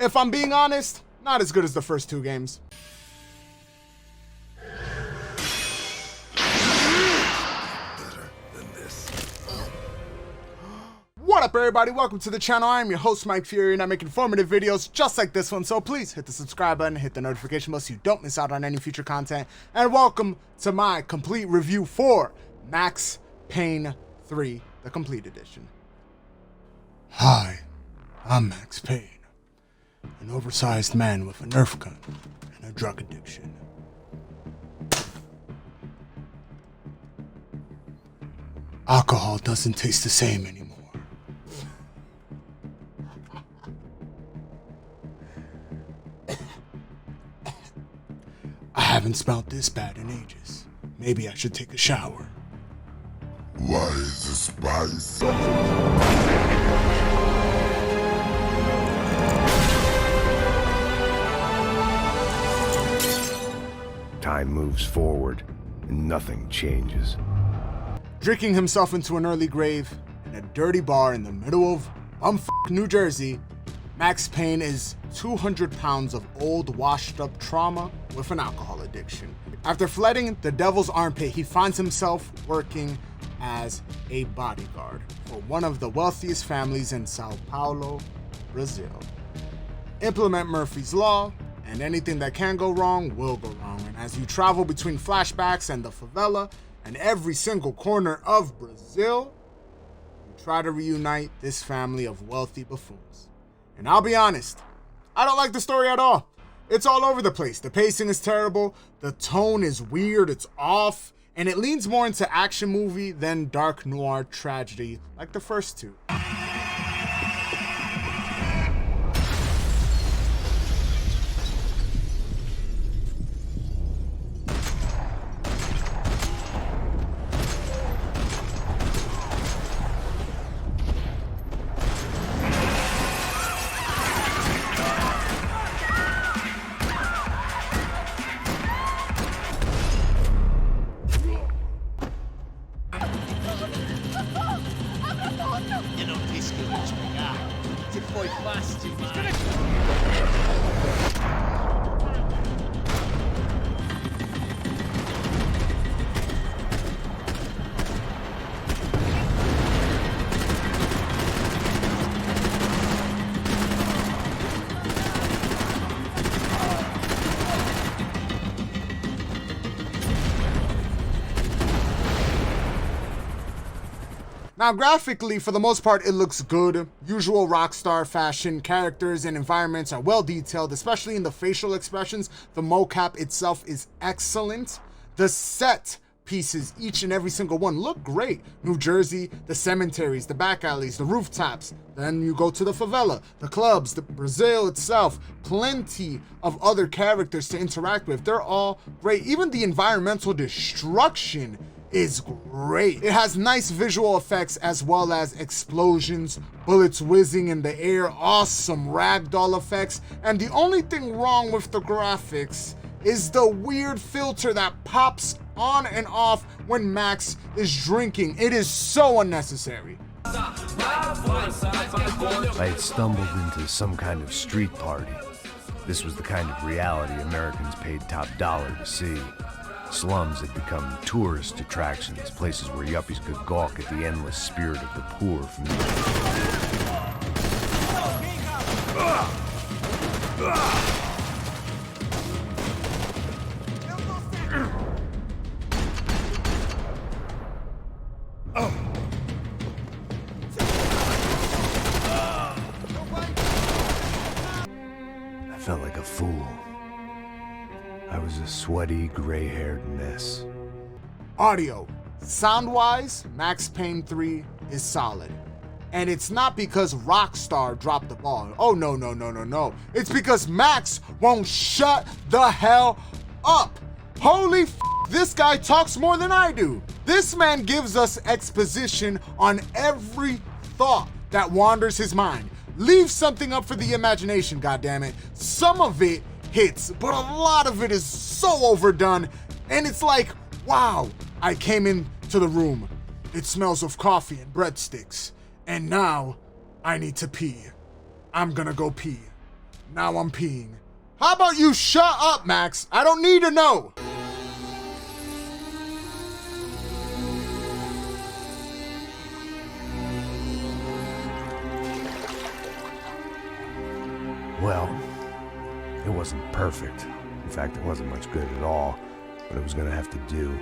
If I'm being honest, not as good as the first two games. What up, everybody? Welcome to the channel. I am your host, MICFURY, and I make informative videos just like this one. So please hit the subscribe button, hit the notification bell so you don't miss out on any future content. And welcome to my complete review for Max Payne 3, the complete edition. Hi, I'm Max Payne, an oversized man with a Nerf gun and a drug addiction. Alcohol doesn't taste the same anymore. I haven't smelled this bad in ages. Maybe I should take a shower. Why is the spice? Time moves forward, and nothing changes. Drinking himself into an early grave in a dirty bar in the middle of bumfuck New Jersey, Max Payne is 200 pounds of old, washed-up trauma with an alcohol addiction. After flooding the devil's armpit, he finds himself working as a bodyguard for one of the wealthiest families in Sao Paulo, Brazil. Implement Murphy's Law, and anything that can go wrong will go wrong. And as you travel between flashbacks and the favela and every single corner of Brazil, you try to reunite this family of wealthy buffoons. And I'll be honest, I don't like the story at all. It's all over the place. The pacing is terrible, the tone is weird, it's off, and it leans more into action movie than dark noir tragedy like the first two. Now, graphically, for the most part, it looks good. Usual Rockstar fashion, characters and environments are well detailed, especially in the facial expressions. The mocap itself is excellent. The set pieces, each and every single one, look great. New Jersey, the cemeteries, the back alleys, the rooftops. Then you go to the favela, the clubs, the Brazil itself, plenty of other characters to interact with. They're all great. Even the environmental destruction is great. It has nice visual effects as well as explosions, bullets whizzing in the air, awesome ragdoll effects, and the only thing wrong with the graphics is the weird filter that pops on and off when Max is drinking. It is so unnecessary. I had stumbled into some kind of street party. This was the kind of reality Americans paid top dollar to see. Slums had become tourist attractions, places where yuppies could gawk at the endless spirit of the poor from I felt like a fool. I was a sweaty, gray-haired mess. Audio. Sound-wise, Max Payne 3 is solid. And it's not because Rockstar dropped the ball. Oh, no. It's because Max won't shut the hell up. Holy f***, this guy talks more than I do. This man gives us exposition on every thought that wanders his mind. Leave something up for the imagination, goddammit. Some of it hits, but a lot of it is so overdone, and it's like, wow, I came into the room. It smells of coffee and breadsticks, and now I need to pee. I'm gonna go pee. Now I'm peeing. How about you shut up, Max? I don't need to know. Well, it wasn't perfect. In fact, it wasn't much good at all, but it was gonna have to do.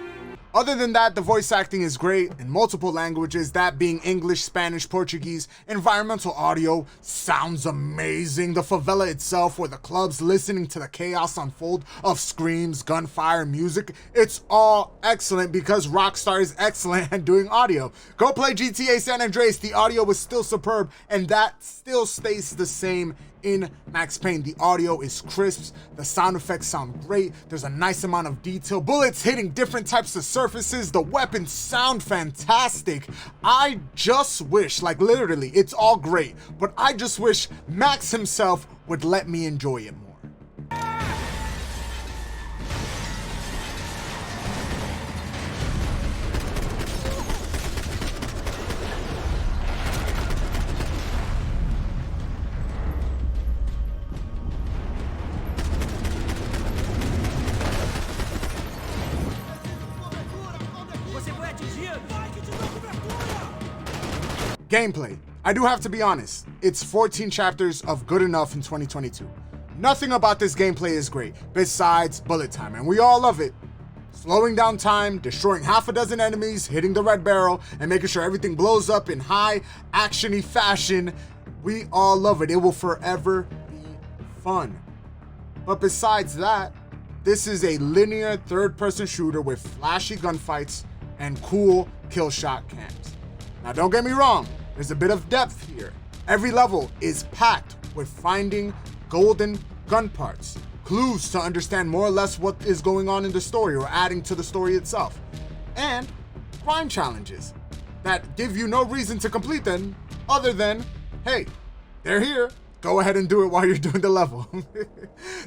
Other than that, the voice acting is great in multiple languages, that being English, Spanish, Portuguese. Environmental audio sounds amazing. The favela itself, or the clubs, listening to the chaos unfold of screams, gunfire, music, it's all excellent because Rockstar is excellent at doing audio. Go play GTA San Andreas, the audio was still superb, and that still stays the same in Max Payne. The audio is crisp, the sound effects sound great, there's a nice amount of detail, bullets hitting different types of surfaces, the weapons sound fantastic. I just wish, like literally, it's all great, but I just wish Max himself would let me enjoy it more. Gameplay. I do have to be honest, it's 14 chapters of good enough in 2022. Nothing about this gameplay is great, besides bullet time, and we all love it. Slowing down time, destroying half a dozen enemies, hitting the red barrel, and making sure everything blows up in high, action-y fashion. We all love it. It will forever be fun. But besides that, this is a linear third-person shooter with flashy gunfights and cool kill shot cams. Now don't get me wrong, there's a bit of depth here. Every level is packed with finding golden gun parts, clues to understand more or less what is going on in the story or adding to the story itself, and grind challenges that give you no reason to complete them other than, hey, they're here, go ahead and do it while you're doing the level.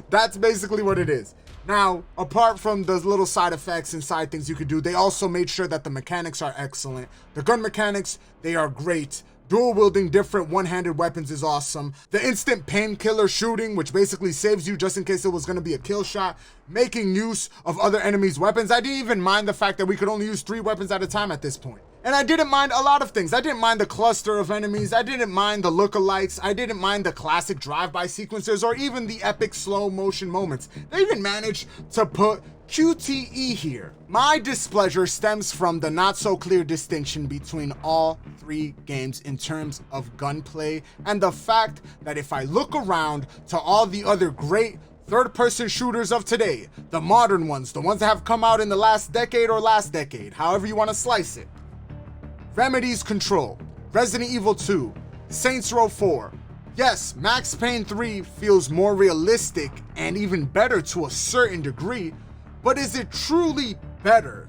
That's basically what it is. Now, apart from the little side effects and side things you could do, they also made sure that the mechanics are excellent. The gun mechanics, they are great. Dual wielding different one-handed weapons is awesome. The instant painkiller shooting, which basically saves you just in case it was going to be a kill shot. Making use of other enemies' weapons. I didn't even mind the fact that we could only use 3 weapons at a time at this point. And I didn't mind a lot of things. I didn't mind the cluster of enemies. I didn't mind the lookalikes. I didn't mind the classic drive-by sequences or even the epic slow motion moments. They even managed to put QTE here. My displeasure stems from the not so clear distinction between all 3 games in terms of gunplay and the fact that if I look around to all the other great third-person shooters of today, the modern ones, the ones that have come out in the last decade, however you want to slice it, Remedy's Control, Resident Evil 2, Saints Row 4. Yes, Max Payne 3 feels more realistic and even better to a certain degree, but is it truly better?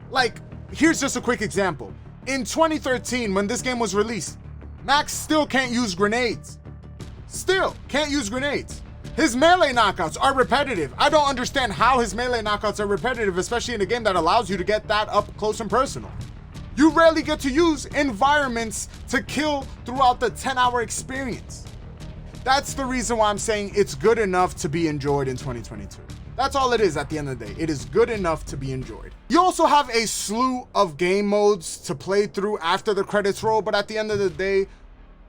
Like, here's just a quick example. In 2013, when this game was released, Max still can't use grenades. Still can't use grenades. His melee knockouts are repetitive. I don't understand how his melee knockouts are repetitive, especially in a game that allows you to get that up close and personal. You rarely get to use environments to kill throughout the 10-hour experience. That's the reason why I'm saying it's good enough to be enjoyed in 2022. That's all it is at the end of the day. It is good enough to be enjoyed. You also have a slew of game modes to play through after the credits roll, but at the end of the day,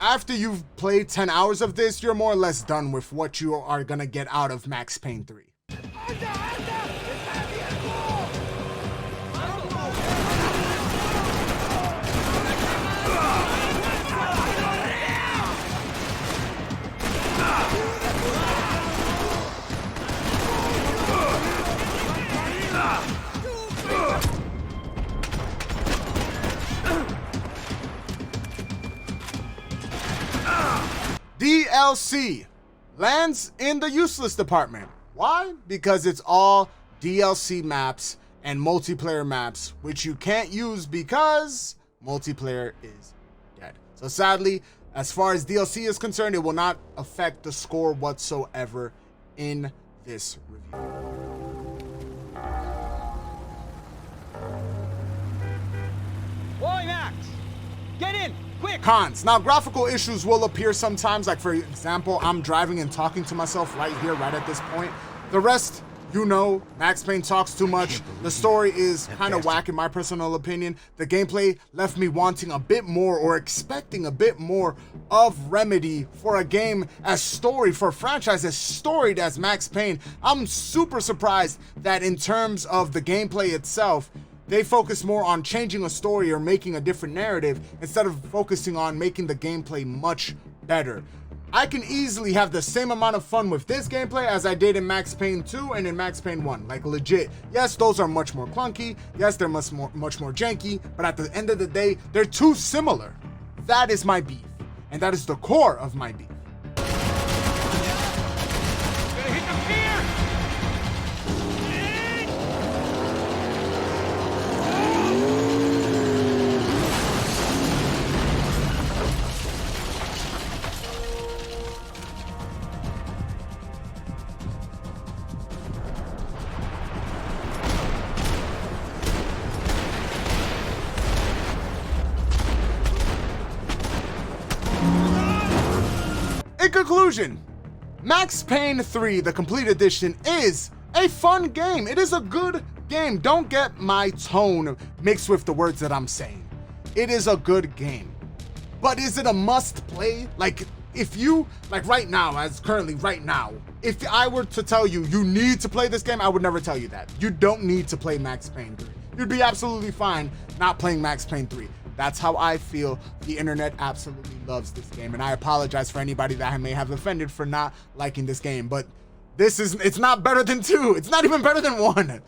after you've played 10 hours of this, you're more or less done with what you are gonna get out of Max Payne 3. DLC lands in the useless department. Why? Because it's all DLC maps and multiplayer maps, which you can't use because multiplayer is dead. So sadly, as far as DLC is concerned, it will not affect the score whatsoever in this review. Oi, Max! Get in! quick! Cons. Now, graphical issues will appear sometimes. Like, for example, I'm driving and talking to myself right here, right at this point. The rest, you know, Max Payne talks too much. The story is kind of whack in my personal opinion. The gameplay left me wanting a bit more or expecting a bit more of Remedy for a game as storied, for a franchise as storied as Max Payne. I'm super surprised that in terms of the gameplay itself, they focus more on changing a story or making a different narrative instead of focusing on making the gameplay much better. I can easily have the same amount of fun with this gameplay as I did in Max Payne 2 and in Max Payne 1. Like, legit. Yes, those are much more clunky. Yes, they're much more janky. But at the end of the day, they're too similar. That is my beef. And that is the core of my beef. Gonna hit the pier! In conclusion, Max Payne 3, the complete edition, is a fun game. It is a good game. Don't get my tone mixed with the words that I'm saying. It is a good game. But is it a must play? Like, if you, like right now, if I were to tell you, you need to play this game, I would never tell you that. You don't need to play Max Payne 3. You'd be absolutely fine not playing Max Payne 3. That's how I feel. The internet absolutely loves this game, and I apologize for anybody that I may have offended for not liking this game, but it's not better than 2. It's not even better than 1.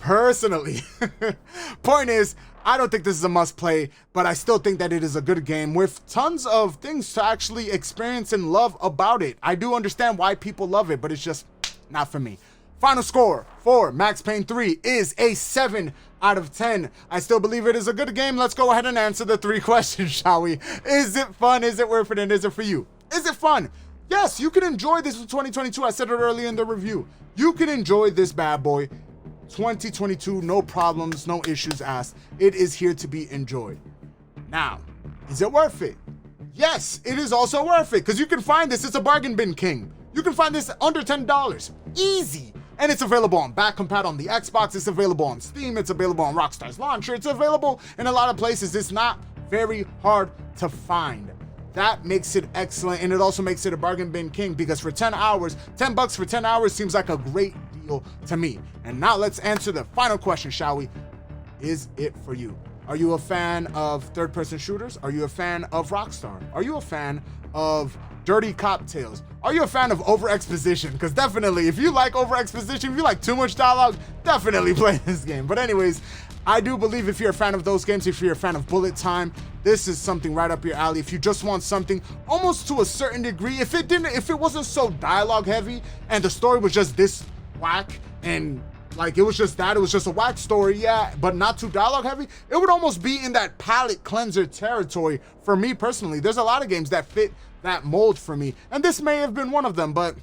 Personally. Point is, I don't think this is a must play, but I still think that it is a good game with tons of things to actually experience and love about it. I do understand why people love it, but it's just not for me. Final score for Max Payne 3 is a 7 out of 10. I still believe it is a good game. Let's go ahead and answer the 3 questions, shall we? Is it fun? Is it worth it? And is it for you? Is it fun? Yes, you can enjoy this in 2022. I said it earlier in the review. You can enjoy this bad boy 2022, no problems, no issues asked. It is here to be enjoyed. Now, is it worth it? Yes, it is also worth it because you can find this. It's a bargain bin king. You can find this under $10. Easy. And it's available on back compat on the Xbox. It's available on Steam. It's available on Rockstar's launcher. It's available in a lot of places. It's not very hard to find. That makes it excellent, and it also makes it a bargain bin king because for 10 hours, $10 for 10 hours seems like a great deal to me. And now let's answer the final question, shall we? Is it for you? Are you a fan of third-person shooters? Are you a fan of Rockstar? Are you a fan of dirty cocktails? Are you a fan of over-exposition? Because definitely, if you like over-exposition, if you like too much dialogue, definitely play this game. But anyways, I do believe if you're a fan of those games, if you're a fan of bullet time, this is something right up your alley. If you just want something almost to a certain degree, if it wasn't so dialogue heavy and the story was just this whack and like it was just a whack story, yeah, but not too dialogue heavy, it would almost be in that palate cleanser territory for me personally. There's a lot of games that fit that mold for me, and this may have been one of them, but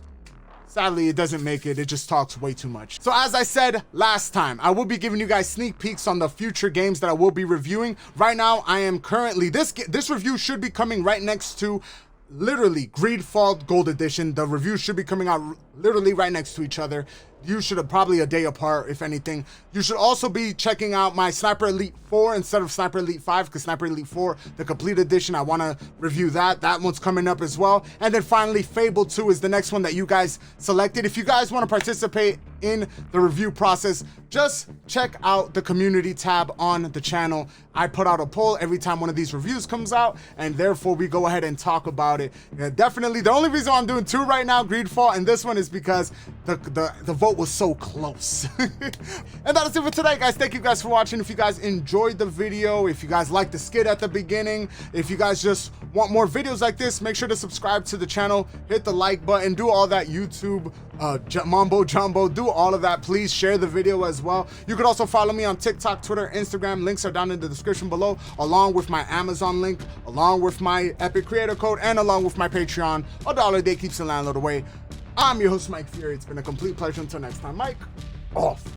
sadly it doesn't make it. It just talks way too much. So as I said last time, I will be giving you guys sneak peeks on the future games that I will be reviewing. Right now I am currently, this review should be coming right next to literally Greedfall Gold Edition. The review should be coming out literally right next to each other. You should have probably a day apart, if anything. You should also be checking out my Sniper Elite 4 instead of Sniper Elite 5, because Sniper Elite 4, the complete edition, I want to review that. That one's coming up as well. And then finally, Fable 2 is the next one that you guys selected. If you guys want to participate in the review process, just check out the community tab on the channel. I put out a poll every time one of these reviews comes out, and therefore we go ahead and talk about it. Yeah, definitely, the only reason why I'm doing 2 right now, Greedfall and this one, is because the vote was so close. And that is it for today, guys. Thank you guys for watching. If you guys enjoyed the video, if you guys liked the skit at the beginning, if you guys just want more videos like this, make sure to subscribe to the channel, hit the like button, do all that YouTube mumbo jumbo, do all of that. Please share the video as well. You could also follow me on TikTok, Twitter, Instagram. Links are down in the description below, along with my Amazon link, along with my Epic Creator Code, and along with my Patreon. $1 a day keeps the landlord away. I'm your host, MICFURY. It's been a complete pleasure. Until next time, Mike, off.